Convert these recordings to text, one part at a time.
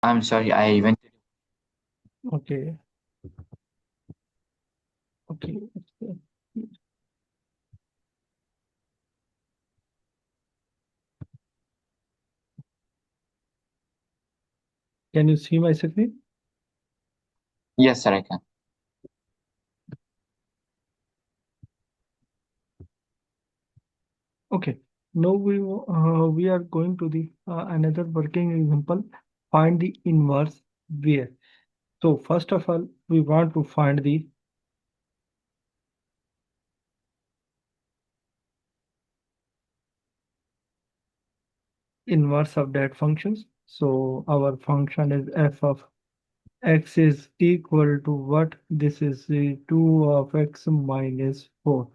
I'm sorry, I went. Okay, okay. Can you see my screen? Yes, sir, I can. Okay. Now we are going to the another working example. Find the inverse where. So first of all, we want to find the inverse of that functions. So our function is f of x is equal to what? This is the 2 of x minus 4.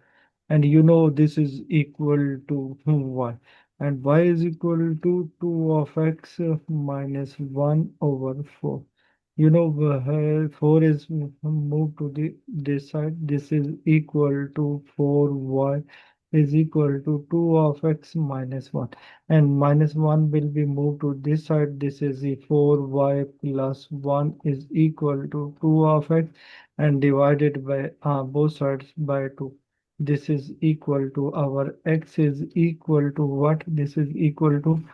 And you know this is equal to y. And y is equal to 2 of x minus 1 over 4. You know, 4 is moved to the this side. This is equal to 4y is equal to 2 of x minus 1. And minus 1 will be moved to this side. This is the 4y plus 1 is equal to 2 of x and divided by both sides by 2. This is equal to our x is equal to what? This is equal to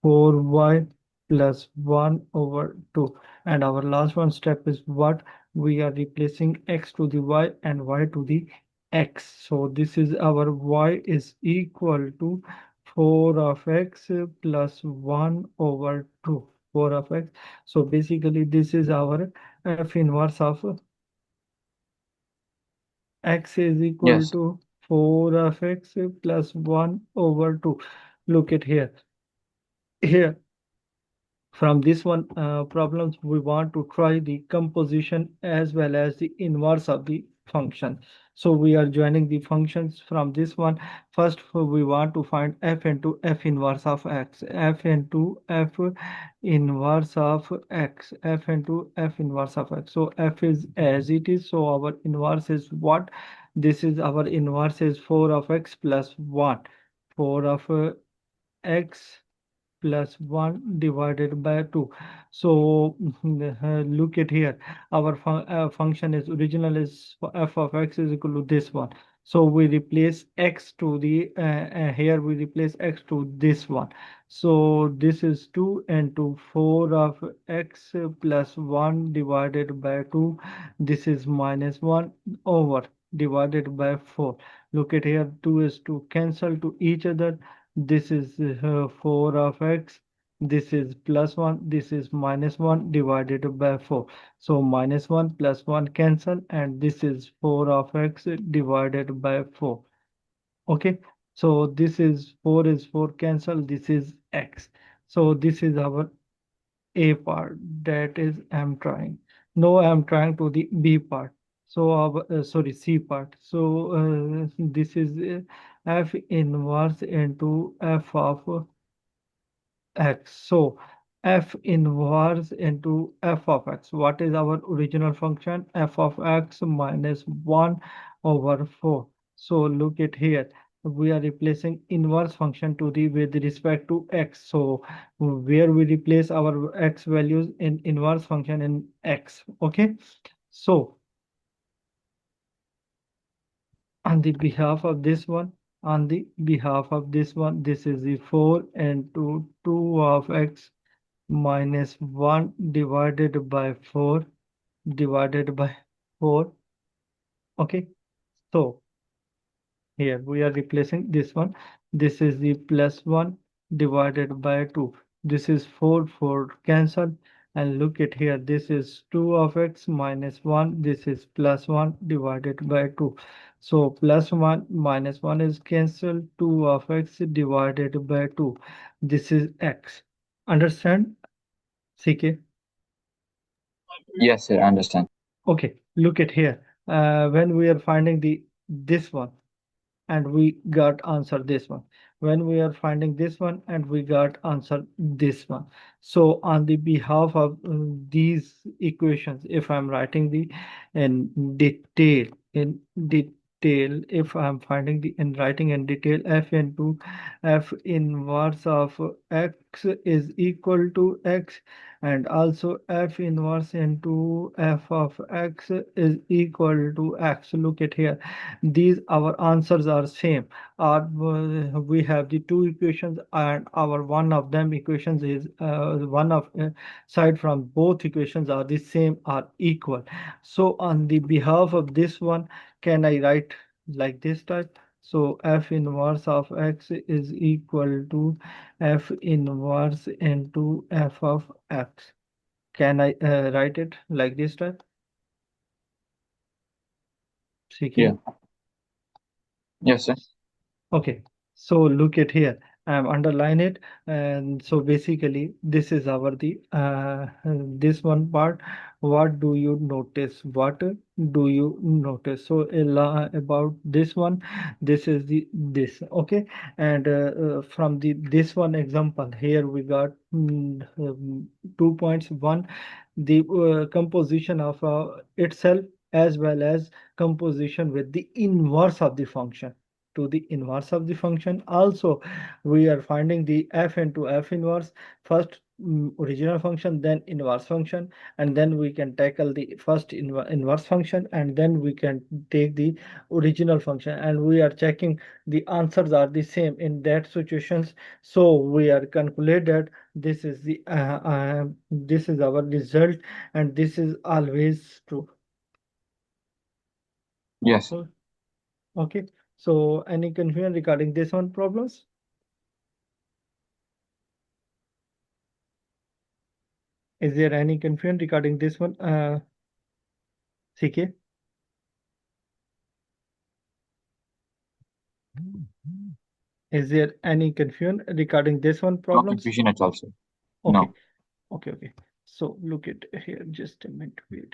4y plus 1 over 2. And our last one step is what? We are replacing x to the y and y to the x. So this is our y is equal to 4 of x plus 1 over 2. 4 of x. So basically this is our f inverse of x is equal Yes, to 4 of x plus 1 over 2. Look at here. Here, from this one problems, we want to try the composition as well as the inverse of the function. So we are joining the functions from this one. First, we want to find f into f inverse of x, f into f inverse of x, f into f inverse of x. So f is as it is. So our inverse is what? This is our inverse is 4 of x plus 1. 4 of x plus 1 divided by 2. So look at here. Our function is original is f of x is equal to this one. So we replace x to the here we replace x to this one. So this is 2 into 4 of x plus 1 divided by 2. This is minus 1 over divided by 4. Look at here, 2 is to cancel to each other. This is 4 of x. This is plus 1. This is minus 1 divided by 4. So minus 1 plus 1 cancel and this is 4 of x divided by 4. Okay. So this is 4 is 4 cancel. This is x. So this is our A part. That is I'm trying. No, I'm trying to the B part. So our sorry C part. So this is f inverse into f of x. So f inverse into f of x. What is our original function? F of x minus 1 over 4. So look at here. We are replacing inverse function to the with respect to x. So where we replace our x values in inverse function in x. Okay. So on the behalf of this one, on the behalf of this one, this is the 4 into 2 of x minus 1 divided by 4 divided by 4. Okay, so here we are replacing this one. This is the plus 1 divided by 2. This is 4, 4 cancel. And look at here, this is 2 of x minus 1. This is plus 1 divided by 2. So plus 1 minus 1 is cancelled. 2 of x divided by 2. This is x. Understand, CK? yes, sir, I understand. Okay, look at here. When we are finding the this one and we got answer this one. When we are finding this one and we got answer this one. So on the behalf of these equations, if I'm writing the in detail, if I'm finding the in writing in detail, f into f inverse of x is equal to x, and also f inverse into f of x is equal to x. Look at here. These our answers are same. We have the two equations, and our one of them equations is one of side from both equations are the same, are equal. So on the behalf of this one, can I write like this type? So f inverse of x is equal to f inverse into f of x. Can I write it like this type? Yeah. CK? Yes, sir. Okay, so look at here. I'm underline it, and so basically this is our the this one part. What do you notice? What do you notice? So about this one, this is the this okay, and from the this one example here we got 2 points. One, the composition of itself as well as composition with the inverse of the function to the inverse of the function. Also, we are finding the f into f inverse, first original function, then inverse function, and then we can tackle the first inverse function, and then we can take the original function, and we are checking the answers are the same in that situations. So we are calculate that this is the this is our result, and this is always true. Yes. So, okay. So any confusion regarding this one problems? Is there any confusion regarding this one, CK? Is there any confusion regarding this one No problems? confusion at all, sir. Okay, No. okay. So look at here, just a minute, wait.